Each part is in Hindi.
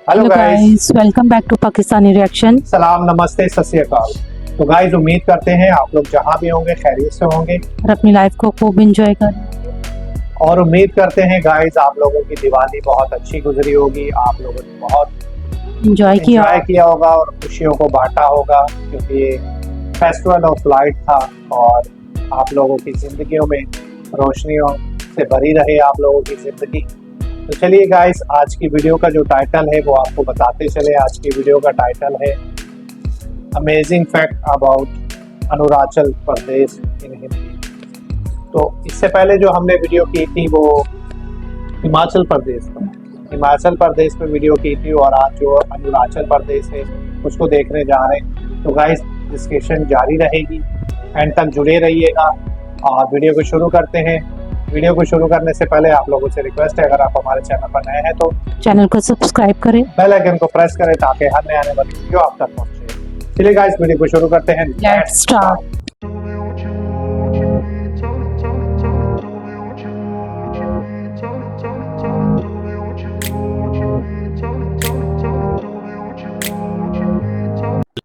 Hello guys, welcome back to Pakistani reaction. सलाम, नमस्ते, सत श्री अकाल। तो गाइस, उम्मीद करते हैं आप लोग जहां भी होंगे खैरियत से होंगे और अपनी लाइफ को खूब एंजॉय करें। और उम्मीद करते हैं गाइस आप लोगों की दिवाली बहुत अच्छी गुजरी होगी, आप लोगों ने बहुत एंजॉय किया होगा और खुशियों को बांटा होगा, क्योंकि ये फेस्टिवल ऑफ लाइट था और आप लोगों की जिंदगियों में रोशनियों से भरी रहे आप लोगों की जिंदगी। तो चलिए गाइस, आज की वीडियो का जो टाइटल है वो आपको बताते चले। आज की वीडियो का टाइटल है amazing fact about Arunachal Pradesh इन हिंदी। तो इससे पहले जो हमने वीडियो की थी वो हिमाचल प्रदेश पे वीडियो की थी, और आज जो अरुणाचल प्रदेश है उसको देखने जा रहे हैं। तो गाइस, डिस्कशन जारी रहेगी, एंड तक जुड़े रहिएगा। और वीडियो को शुरू करते हैं। वीडियो को शुरू करने से पहले आप लोगों से रिक्वेस्ट है, अगर आप हमारे चैनल पर नए हैं तो चैनल को सब्सक्राइब करें, बेल आइकन को प्रेस करें ताकि हर नए आने वाली वीडियो आप तक पहुंचे। चलिए गाइस, वीडियो को शुरू करते हैं। Let's start.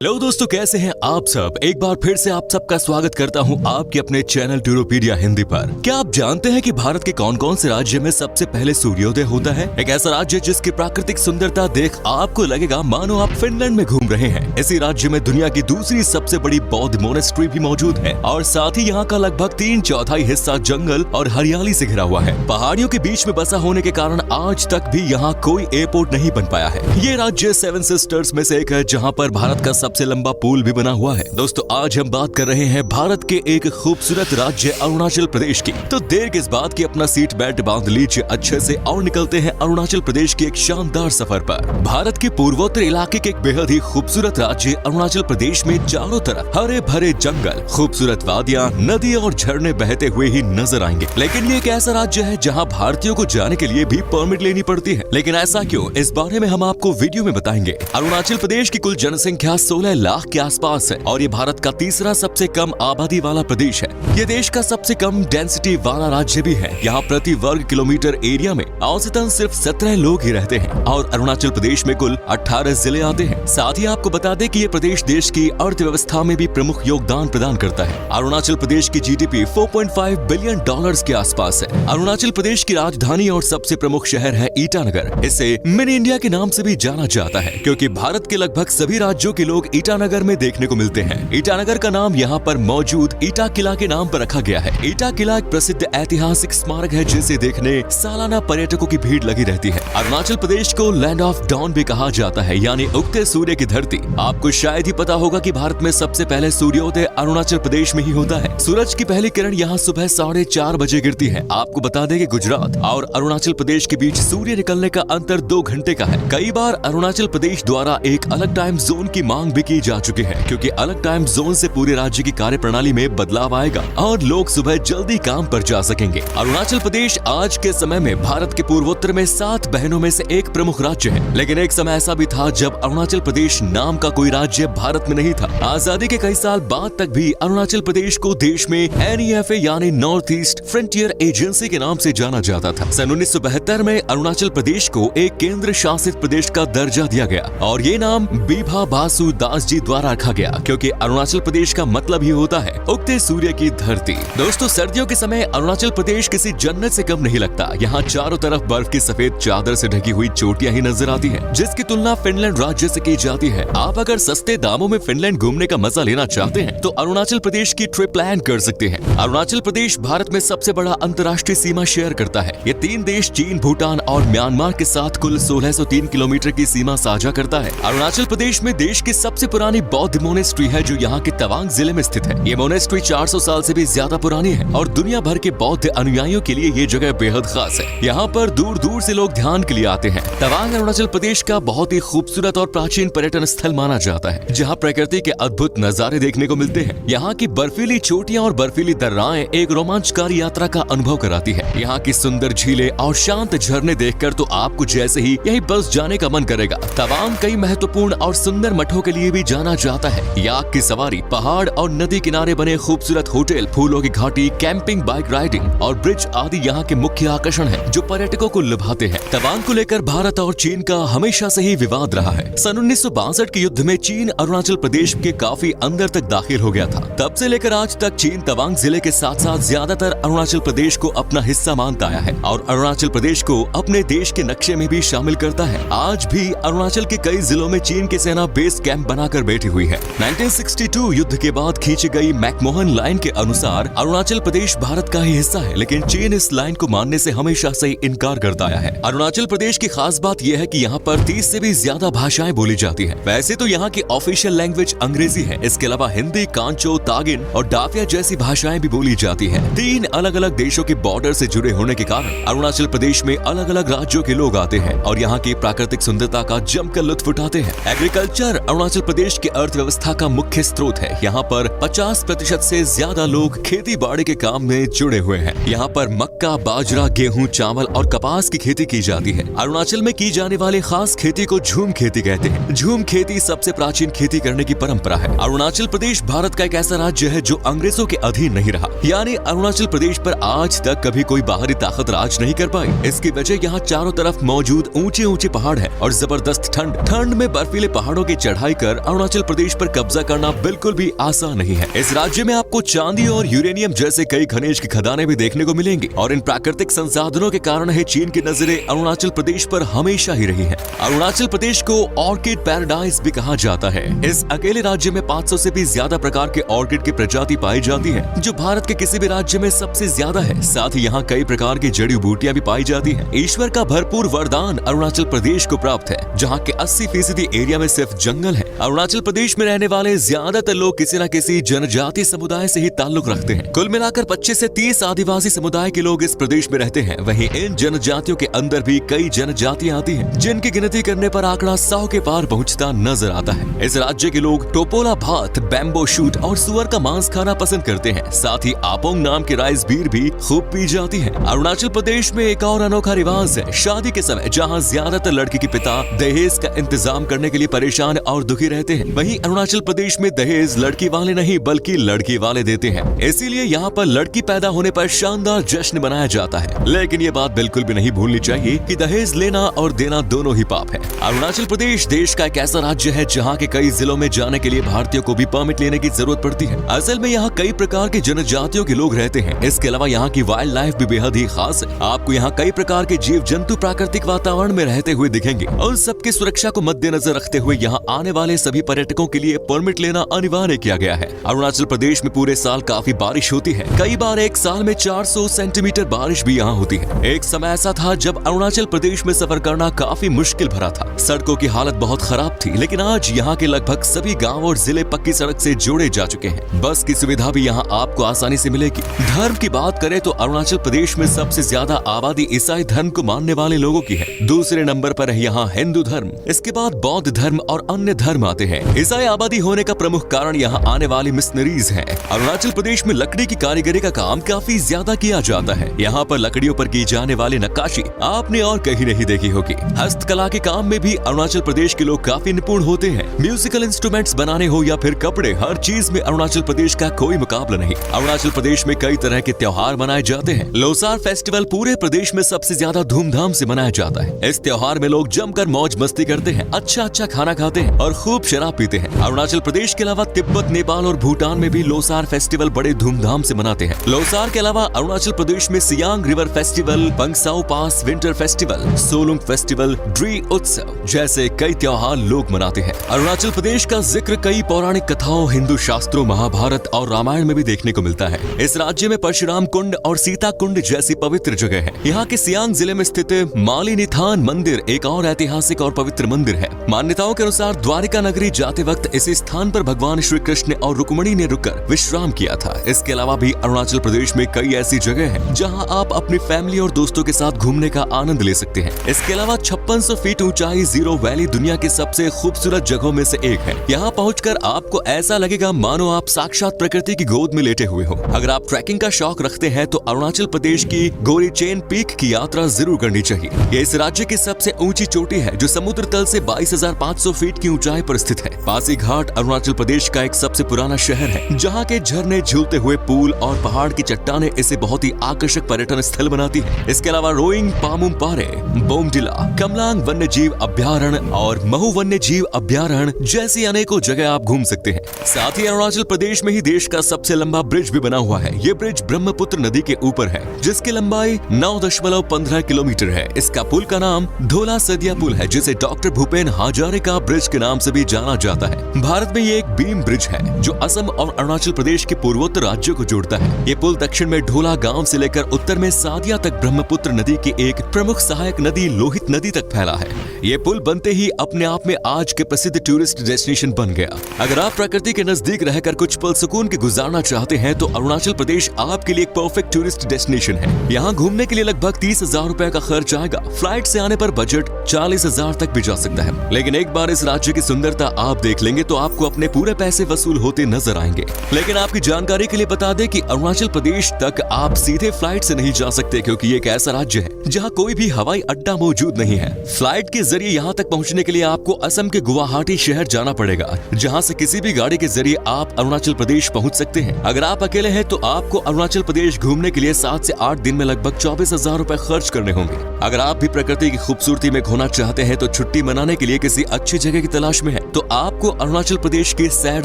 हेलो दोस्तों, कैसे हैं आप सब। एक बार फिर से आप सबका स्वागत करता हूं आपके अपने चैनल टूरोपीडिया हिंदी पर। क्या आप जानते हैं कि भारत के कौन कौन से राज्य में सबसे पहले सूर्योदय होता है? एक ऐसा राज्य जिसकी प्राकृतिक सुंदरता देख आपको लगेगा मानो आप फिनलैंड में घूम रहे हैं। इसी राज्य में दुनिया की दूसरी सबसे बड़ी बौद्ध मोनेस्ट्री भी मौजूद है, और साथ ही यहाँ का लगभग 3/4 हिस्सा जंगल और हरियाली से घिरा हुआ है। पहाड़ियों के बीच में बसा होने के कारण आज तक भी यहाँ कोई एयरपोर्ट नहीं बन पाया है। ये राज्य 7 सिस्टर्स में से एक है, जहाँ पर भारत का सबसे लंबा पुल भी बना हुआ है। दोस्तों, आज हम बात कर रहे हैं भारत के एक खूबसूरत राज्य अरुणाचल प्रदेश की। तो देर किस बात की, अपना सीट बेल्ट बांध लीजिए अच्छे से और निकलते हैं अरुणाचल प्रदेश के एक शानदार सफर पर। भारत के पूर्वोत्तर इलाके के एक बेहद ही खूबसूरत राज्य अरुणाचल प्रदेश में चारों तरफ हरे भरे जंगल, खूबसूरत वादियां, नदी और झरने बहते हुए ही नजर आएंगे। लेकिन ये एक ऐसा राज्य है जहाँ भारतीयों को जाने के लिए भी परमिट लेनी पड़ती है। लेकिन ऐसा क्यों, इस बारे में हम आपको वीडियो में बताएंगे। अरुणाचल प्रदेश की कुल जनसंख्या 16 लाख के आसपास है और ये भारत का तीसरा सबसे कम आबादी वाला प्रदेश है। ये देश का सबसे कम डेंसिटी वाला राज्य भी है। यहाँ प्रति वर्ग किलोमीटर एरिया में औसतन सिर्फ 17 लोग ही रहते हैं, और अरुणाचल प्रदेश में कुल 18 जिले आते हैं। साथ ही आपको बता दें कि ये प्रदेश देश की अर्थव्यवस्था में भी प्रमुख योगदान प्रदान करता है। अरुणाचल प्रदेश की GDP $4.5 बिलियन के आसपास है। अरुणाचल प्रदेश की राजधानी और सबसे प्रमुख शहर है ईटानगर। इसे मिनी इंडिया के नाम से भी जाना जाता है, क्योंकि भारत के लगभग सभी राज्यों के लोग ईटानगर में देखने को मिलते हैं। ईटानगर का नाम यहाँ पर मौजूद ईटा किला के नाम पर रखा गया है। ईटा किला एक प्रसिद्ध ऐतिहासिक स्मारक है, जिसे देखने सालाना पर्यटकों की भीड़ लगी रहती है। अरुणाचल प्रदेश को लैंड ऑफ डॉन भी कहा जाता है, यानी उगते सूर्य की धरती। आपको शायद ही पता होगा कि भारत में सबसे पहले सूर्योदय अरुणाचल प्रदेश में ही होता है। सूरज की पहली किरण यहाँ सुबह 4:30 बजे गिरती है। आपको बता दें कि गुजरात और अरुणाचल प्रदेश के बीच सूर्य निकलने का अंतर 2 घंटे का है। कई बार अरुणाचल प्रदेश द्वारा एक अलग टाइम जोन की मांग भी की जा चुकी है, क्योंकि अलग टाइम जोन से पूरे राज्य की कार्य प्रणाली में बदलाव आएगा और लोग सुबह जल्दी काम पर जा सकेंगे। अरुणाचल प्रदेश आज के समय में भारत के पूर्वोत्तर में 7 बहनों में से एक प्रमुख राज्य है। लेकिन एक समय ऐसा भी था जब अरुणाचल प्रदेश नाम का कोई राज्य भारत में नहीं था। आजादी के कई साल बाद तक भी अरुणाचल प्रदेश को देश में NEFA यानी नॉर्थ ईस्ट फ्रंटियर एजेंसी के नाम से जाना जाता था। सन 1972 में अरुणाचल प्रदेश को एक केंद्र शासित प्रदेश का दर्जा दिया गया, और ये नाम बीभा बासु दास जी द्वारा रखा गया, क्योंकि अरुणाचल प्रदेश का मतलब ही होता है उगते सूर्य की धरती। दोस्तों, सर्दियों के समय अरुणाचल प्रदेश किसी जन्नत से कम नहीं लगता। यहाँ चारों तरफ बर्फ की सफेद चादर से ढकी हुई चोटियां ही नजर आती हैं, जिसकी तुलना फिनलैंड राज्य से की जाती है। आप अगर सस्ते दामों में फिनलैंड घूमने का मजा लेना चाहते हैं तो अरुणाचल प्रदेश की ट्रिप प्लान कर सकते हैं। अरुणाचल प्रदेश भारत में सबसे बड़ा अंतर्राष्ट्रीय सीमा शेयर करता है। ये 3 देश चीन, भूटान और म्यांमार के साथ कुल 1603 किलोमीटर की सीमा साझा करता है। अरुणाचल प्रदेश में देश की सबसे पुरानी बौद्ध मोनेस्ट्री है, जो यहाँ के तवांग जिले में स्थित है। ये मोनेस्ट्री 400 साल से भी ज्यादा पुरानी है, और दुनिया भर के बौद्ध अनुयायियों के लिए ये जगह बेहद खास है। यहाँ पर दूर दूर से लोग ध्यान के लिए आते हैं। तवांग अरुणाचल प्रदेश का बहुत ही खूबसूरत और प्राचीन पर्यटन स्थल माना जाता है, जहाँ प्रकृति के अद्भुत नजारे देखने को मिलते हैं। यहाँ की बर्फीली चोटियाँ और बर्फीली दर्राएं एक रोमांचकारी यात्रा का अनुभव कराती है। यहाँ की सुंदर झीलें और शांत झरने देखकर तो आपको जैसे ही यही बस जाने का मन करेगा। तवांग कई महत्वपूर्ण और सुंदर मठों के लिए लिए भी जाना जाता है। याक की सवारी, पहाड़ और नदी किनारे बने खूबसूरत होटल, फूलों की घाटी, कैंपिंग, बाइक राइडिंग और ब्रिज आदि यहाँ के मुख्य आकर्षण हैं, जो पर्यटकों को लुभाते हैं। तवांग को लेकर भारत और चीन का हमेशा से ही विवाद रहा है। सन 1962 के युद्ध में चीन अरुणाचल प्रदेश के काफी अंदर तक दाखिल हो गया था। तब से लेकर आज तक चीन तवांग जिले के साथ साथ ज्यादातर अरुणाचल प्रदेश को अपना हिस्सा मानता आया है और अरुणाचल प्रदेश को अपने देश के नक्शे में भी शामिल करता है। आज भी अरुणाचल के कई जिलों में चीन की सेना बेस कैंप बनाकर बैठी हुई है। 1962 युद्ध के बाद खींची गई मैकमोहन लाइन के अनुसार अरुणाचल प्रदेश भारत का ही हिस्सा है, लेकिन चीन इस लाइन को मानने से हमेशा से इनकार करता आया है। अरुणाचल प्रदेश की खास बात यह है कि यहाँ पर 30 से भी ज्यादा भाषाएं बोली जाती हैं। वैसे तो यहाँ की ऑफिशियल लैंग्वेज अंग्रेजी है, इसके अलावा हिंदी, कांचो, तागिन और डाफिया जैसी भाषाएं भी बोली जाती हैं। 3 अलग अलग देशों के बॉर्डर से जुड़े होने के कारण अरुणाचल प्रदेश में अलग अलग राज्यों के लोग आते हैं और यहाँ की प्राकृतिक सुंदरता का जमकर लुत्फ उठाते हैं। एग्रीकल्चर अरुणाचल प्रदेश की अर्थव्यवस्था का मुख्य स्रोत है। यहाँ पर 50% से ज्यादा लोग खेती बाड़ी के काम में जुड़े हुए हैं। यहाँ पर मक्का, बाजरा, गेहूं, चावल और कपास की खेती की जाती है। अरुणाचल में की जाने वाली खास खेती को झूम खेती कहते हैं। झूम खेती सबसे प्राचीन खेती करने की परंपरा है। अरुणाचल प्रदेश भारत का एक ऐसा राज्य है जो अंग्रेजों के अधीन नहीं रहा, यानी अरुणाचल प्रदेश पर आज तक कभी कोई बाहरी ताकत राज नहीं कर पाई। इसकी वजह यहाँ चारों तरफ मौजूद ऊंचे ऊंचे पहाड़ है और जबरदस्त ठंड में बर्फीले पहाड़ों की चढ़ाई कर अरुणाचल प्रदेश पर कब्जा करना बिल्कुल भी आसान नहीं है। इस राज्य में आपको चांदी और यूरेनियम जैसे कई खनिज की खदानें भी देखने को मिलेंगी और इन प्राकृतिक संसाधनों के कारण ही चीन की नजरें अरुणाचल प्रदेश पर हमेशा ही रही है। अरुणाचल प्रदेश को ऑर्किड पैराडाइज भी कहा जाता है। इस अकेले राज्य में 500 से भी ज्यादा प्रकार के ऑर्किड की प्रजाति पाई जाती है, जो भारत के किसी भी राज्य में सबसे ज्यादा है। साथ ही यहाँ कई प्रकार की जड़ी बूटियां भी पाई जाती हैं। ईश्वर का भरपूर वरदान अरुणाचल प्रदेश को प्राप्त है, जहाँ के 80% एरिया में सिर्फ जंगल है। अरुणाचल प्रदेश में रहने वाले ज्यादातर लोग किसी न किसी जनजातीय समुदाय से ही ताल्लुक रखते हैं। कुल मिलाकर 25 से 30 आदिवासी समुदाय के लोग इस प्रदेश में रहते हैं। वहीं इन जनजातियों के अंदर भी कई जनजातियां आती हैं, जिनकी गिनती करने पर आंकड़ा 100 के पार पहुंचता नजर आता है। इस राज्य के लोग टोपोला भात, बैम्बो शूट और सुअर का मांस खाना पसंद करते हैं। साथ ही आपोंग नाम के राइस बीर भी खूब पी जाती है। अरुणाचल प्रदेश में एक और अनोखा रिवाज है शादी के समय, जहाँ ज्यादातर लड़की के पिता दहेज का इंतजाम करने के लिए परेशान और दुखी रहते हैं। वहीं अरुणाचल प्रदेश में दहेज लड़की वाले नहीं बल्कि लड़की वाले देते हैं, इसीलिए यहाँ पर लड़की पैदा होने पर शानदार जश्न मनाया जाता है। लेकिन ये बात बिल्कुल भी नहीं भूलनी चाहिए कि दहेज लेना और देना दोनों ही पाप है। अरुणाचल प्रदेश देश का एक ऐसा राज्य है जहाँ के कई जिलों में जाने के लिए भारतीयों को भी परमिट लेने की जरूरत पड़ती है। असल में यहाँ कई प्रकार के जनजातियों के लोग रहते हैं। इसके अलावा यहाँ की वाइल्ड लाइफ भी बेहद ही खास है। आपको यहाँ कई प्रकार के जीव जंतु प्राकृतिक वातावरण में रहते हुए दिखेंगे। उन सबकी सुरक्षा को मद्देनजर रखते हुए यहाँ आने वाले सभी पर्यटकों के लिए परमिट लेना अनिवार्य किया गया है। अरुणाचल प्रदेश में पूरे साल काफी बारिश होती है। कई बार एक साल में 400 सेंटीमीटर बारिश भी यहाँ होती है। एक समय ऐसा था जब अरुणाचल प्रदेश में सफर करना काफी मुश्किल भरा था। सड़कों की हालत बहुत खराब थी, लेकिन आज यहाँ के लगभग सभी गांव और जिले पक्की सड़क से जोड़े जा चुके हैं। बस की सुविधा भी यहाँ आपको आसानी से मिलेगी। धर्म की बात करें तो अरुणाचल प्रदेश में सबसे ज्यादा आबादी ईसाई धर्म को मानने वाले लोगों की है। दूसरे नंबर पर है यहाँ हिंदू धर्म, इसके बाद बौद्ध धर्म और अन्य धर्म आते हैं। ईसाई आबादी होने का प्रमुख कारण यहाँ आने वाली मिशनरीज है। अरुणाचल प्रदेश में लकड़ी की कारीगरी का काम काफी ज्यादा किया जाता है। यहाँ पर लकड़ियों पर की जाने वाली नक्काशी आपने और कहीं नहीं देखी होगी। हस्तकला के काम में भी अरुणाचल प्रदेश के लोग काफी निपुण होते हैं। म्यूजिकल इंस्ट्रूमेंट्स बनाने हो या फिर कपड़े, हर चीज में अरुणाचल प्रदेश का कोई मुकाबला नहीं। अरुणाचल प्रदेश में कई तरह के त्योहार मनाए जाते हैं। लोसार फेस्टिवल पूरे प्रदेश में सबसे ज्यादा धूमधाम से मनाया जाता है। इस त्योहार में लोग जमकर मौज मस्ती करते हैं, अच्छा खाना खाते हैं और खूब शराब पीते हैं। अरुणाचल प्रदेश के अलावा तिब्बत, नेपाल और भूटान में भी लोसार फेस्टिवल बड़े धूमधाम से मनाते हैं। लोसार के अलावा अरुणाचल प्रदेश में Siang river festival, Pangsau pass winter festival, Solung festival, Dree उत्सव जैसे कई त्योहार लोग मनाते हैं। अरुणाचल प्रदेश का जिक्र कई पौराणिक कथाओं, हिंदू शास्त्रों, महाभारत और रामायण में भी देखने को मिलता है। इस राज्य में परशुराम कुंड और सीता कुंड जैसी पवित्र जगह है। यहाँ के सियांग जिले में स्थित मालिनिथान मंदिर एक और ऐतिहासिक और पवित्र मंदिर है। मान्यताओं के अनुसार द्वारिका नगरी जाते वक्त इसी स्थान पर भगवान श्री कृष्ण और रुक्मिणी ने रुककर विश्राम किया था। इसके अलावा भी अरुणाचल प्रदेश में कई ऐसी जगह हैं जहां आप अपनी फैमिली और दोस्तों के साथ घूमने का आनंद ले सकते हैं। इसके अलावा 5600 फीट ऊंचाई जीरो वैली दुनिया की सबसे खूबसूरत जगहों में से एक है। यहाँ पहुंचकर आपको ऐसा लगेगा मानो आप साक्षात प्रकृति की गोद में लेटे हुए हो। अगर आप ट्रैकिंग का शौक रखते हैं तो अरुणाचल प्रदेश की गोरी चेन पीक की यात्रा जरूर करनी चाहिए। ये इस राज्य की सबसे ऊंची चोटी है जो समुद्र तल से 22,500 फीट की ऊंचाई पर पर स्थित है। पासीघाट अरुणाचल प्रदेश का एक सबसे पुराना शहर है, जहाँ के झरने, झूलते हुए पुल और पहाड़ की चट्टानें इसे बहुत ही आकर्षक पर्यटन स्थल बनाती है। इसके अलावा रोइंग, पामुम पारे, बोमडिला, कमलांग वन्य जीव अभ्यारण्य और महू वन्य जीव अभ्यारण्य जैसी अनेकों जगह आप घूम सकते हैं। साथ ही अरुणाचल प्रदेश में ही देश का सबसे लंबा ब्रिज भी बना हुआ है। ये ब्रिज ब्रह्मपुत्र नदी के ऊपर है, जिसकी लंबाई 9.15 किलोमीटर है। इसका पुल का नाम धोला सदिया पुल है, जिसे डॉक्टर भूपेन हाजरिका ब्रिज के नाम से भी जाना जाता है। भारत में ये एक बीम ब्रिज है जो असम और अरुणाचल प्रदेश के पूर्वोत्तर राज्यों को जोड़ता है। ये पुल दक्षिण में ढोला गांव से लेकर उत्तर में सादिया तक ब्रह्मपुत्र नदी की एक प्रमुख सहायक नदी लोहित नदी तक फैला है। ये पुल बनते ही अपने आप में आज के प्रसिद्ध टूरिस्ट डेस्टिनेशन बन गया। अगर आप प्रकृति के नजदीक रहकर कुछ पल सुकून के गुजारना चाहते हैं तो अरुणाचल प्रदेश आपके लिए एक परफेक्ट टूरिस्ट डेस्टिनेशन है। यहाँ घूमने के लिए लगभग 30,000 रुपए का खर्च आएगा। फ्लाइट से आने पर बजट 40,000 तक भी जा सकता है। लेकिन एक बार इस राज्य की सुंदरता आप देख लेंगे तो आपको अपने पूरे पैसे वसूल होते नजर आएंगे। लेकिन आपकी जानकारी के लिए बता दें कि अरुणाचल प्रदेश तक आप सीधे फ्लाइट से नहीं जा सकते, क्योंकि ये एक ऐसा राज्य है जहाँ कोई भी हवाई अड्डा मौजूद नहीं है। फ्लाइट के जरिए यहाँ तक पहुँचने के लिए आपको असम के गुवाहाटी शहर जाना पड़ेगा, जहाँ से किसी भी गाड़ी के जरिए आप अरुणाचल प्रदेश पहुँच सकते हैं। अगर आप अकेले हैं तो आपको अरुणाचल प्रदेश घूमने के लिए 7 से 8 दिन में लगभग 24,000 रुपए खर्च करने होंगे। अगर आप भी प्रकृति की खूबसूरती में खोना चाहते हैं तो छुट्टी मनाने के लिए किसी अच्छी जगह की तलाश में है तो आपको अरुणाचल प्रदेश की सैर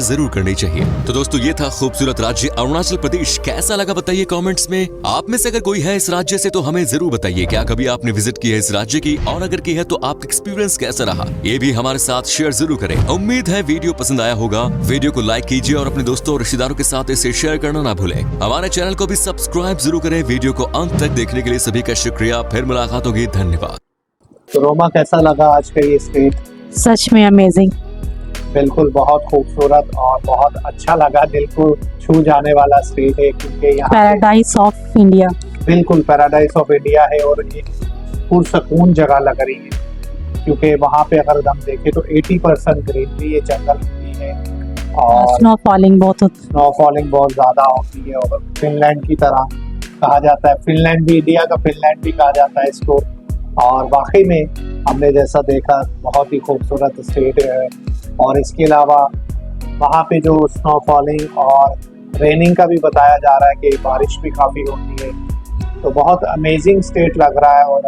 जरूर करनी चाहिए। तो दोस्तों, ये था खूबसूरत राज्य अरुणाचल प्रदेश। कैसा लगा बताइए कमेंट्स में। आप में से अगर कोई है इस राज्य से तो हमें जरूर बताइए। क्या कभी आपने विजिट की है इस राज्य की, और अगर की है तो आपका एक्सपीरियंस कैसा रहा, ये भी हमारे साथ शेयर जरूर करें। उम्मीद है वीडियो पसंद आया होगा। वीडियो को लाइक कीजिए और अपने दोस्तों और रिश्तेदारों के साथ इसे शेयर करना ना भूलें। हमारे चैनल को भी सब्सक्राइब जरूर करें। वीडियो को अंत तक देखने के लिए सभी का शुक्रिया। फिर मुलाकात होगी। धन्यवाद। तो रोमा, कैसा लगा आज का ये स्टेट? सच में अमेजिंग। बिल्कुल बहुत खूबसूरत और बहुत अच्छा लगा। दिल को छू जाने वाला स्टेट है, क्योंकि यहाँ पैराडाइज ऑफ इंडिया। बिल्कुल पैराडाइज ऑफ इंडिया है और एक पुरसकून जगह लग रही है, क्योंकि वहाँ पे अगर हम देखें तो 80% ग्रीनरी, ये जंगल भी है और स्नो फॉलिंग बहुत ज़्यादा होती है। और फिनलैंड की तरह कहा जाता है, फिनलैंड भी, इंडिया का फिनलैंड भी कहा जाता है इसको। और वाकई में हमने जैसा देखा बहुत ही खूबसूरत स्टेट है। और इसके अलावा वहाँ पे जो स्नो फॉलिंग और रेनिंग का भी बताया जा रहा है कि बारिश भी काफ़ी होती है। तो बहुत अमेजिंग स्टेट लग रहा है। और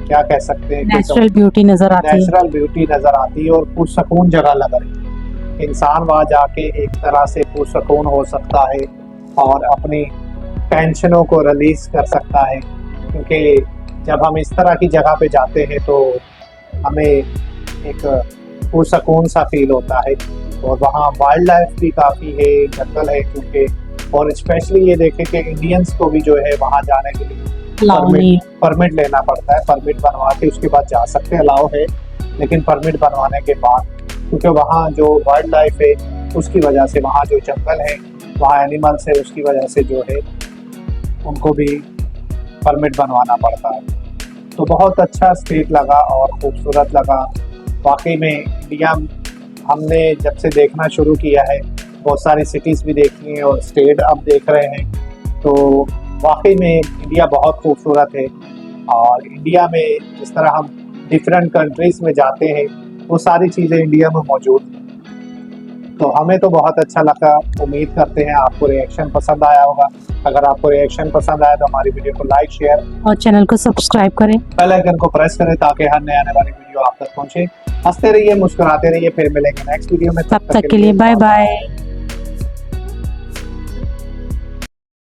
क्या कह सकते हैं, नेचुरल ब्यूटी नजर आती है। नेचुरल ब्यूटी नज़र आती है और पुरसकून जगह लग रही है। इंसान वहाँ जाके एक तरह से पुरसकून हो सकता है और अपनी टेंशनों को रिलीज कर सकता है, क्योंकि जब हम इस तरह की जगह पे जाते हैं तो हमें एक पुरसकून सा फील होता है। और वहाँ वाइल्ड लाइफ भी काफ़ी है, जंगल है क्योंकि। और स्पेशली ये देखें कि इंडियंस को भी जो है वहाँ जाने के लिए परमिट लेना पड़ता है। परमिट बनवा के उसके बाद जा सकते हैं, अलाउ है, लेकिन परमिट बनवाने के बाद, क्योंकि वहाँ जो वाइल्ड लाइफ है उसकी वजह से, वहाँ जो जंगल है, वहाँ एनिमल्स है, उसकी वजह से जो है उनको भी परमिट बनवाना पड़ता है। तो बहुत अच्छा स्टेट लगा और खूबसूरत लगा। वाकई में इंडिया हमने जब से देखना शुरू किया है, बहुत सारी सिटीज़ भी देखी हैं और स्टेट अब देख रहे हैं, तो वाकई में इंडिया बहुत खूबसूरत है। और इंडिया में जिस तरह हम डिफरेंट कंट्रीज़ में जाते हैं वो सारी चीज़ें इंडिया में मौजूद हैं। तो हमें तो बहुत अच्छा लगा। उम्मीद करते हैं आपको रिएक्शन पसंद आया होगा। अगर आपको रिएक्शन पसंद आया तो हमारी वीडियो को लाइक, शेयर और चैनल को सब्सक्राइब करें। बेल आइकन को प्रेस करें ताकि हर नए आने वाली वीडियो आप तक पहुंचे। हंसते रहिए, मुस्कुराते रहिए। फिर मिलेंगे नेक्स्ट वीडियो में। तब तक के लिए बाय बाय।